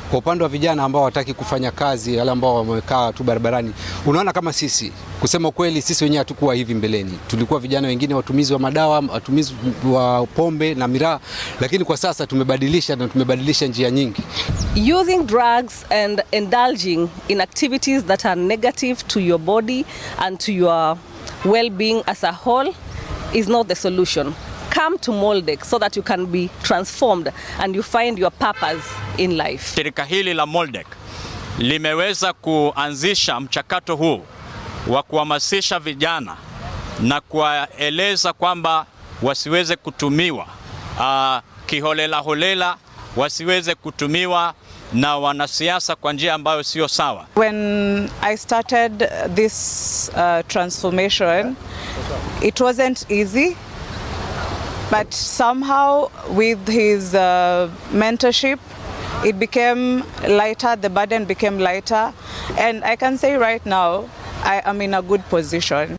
Kwa upande wa vijana ambao hawataki kufanya kazi, wale ambao wamekaa tu barabarani, unaona kama sisi, kusema kweli sisi wenyewe hatukuwa hivi mbeleni. Tulikuwa vijana wengine watumizi wa madawa, watumizi wa pombe na miraa, lakini kwa sasa tumebadilisha njia nyingi. Using drugs and indulging in activities that are negative to your body and to your well-being as a whole is not the solution. Come to Moldec so that you can be transformed and you find your purpose in life. Shirika hili la Moldec limeweza kuanzisha mchakato huu wa kuhamasisha vijana na kuwaeleza kwamba wasiweze kutumiwa kiholela holela, wasiweze kutumiwa na wanasiasa kwa njia ambayo sio sawa. When I started this transformation, it wasn't easy. But somehow with his mentorship, it became lighter, the burden became lighter. And I can say right now, I am in a good position.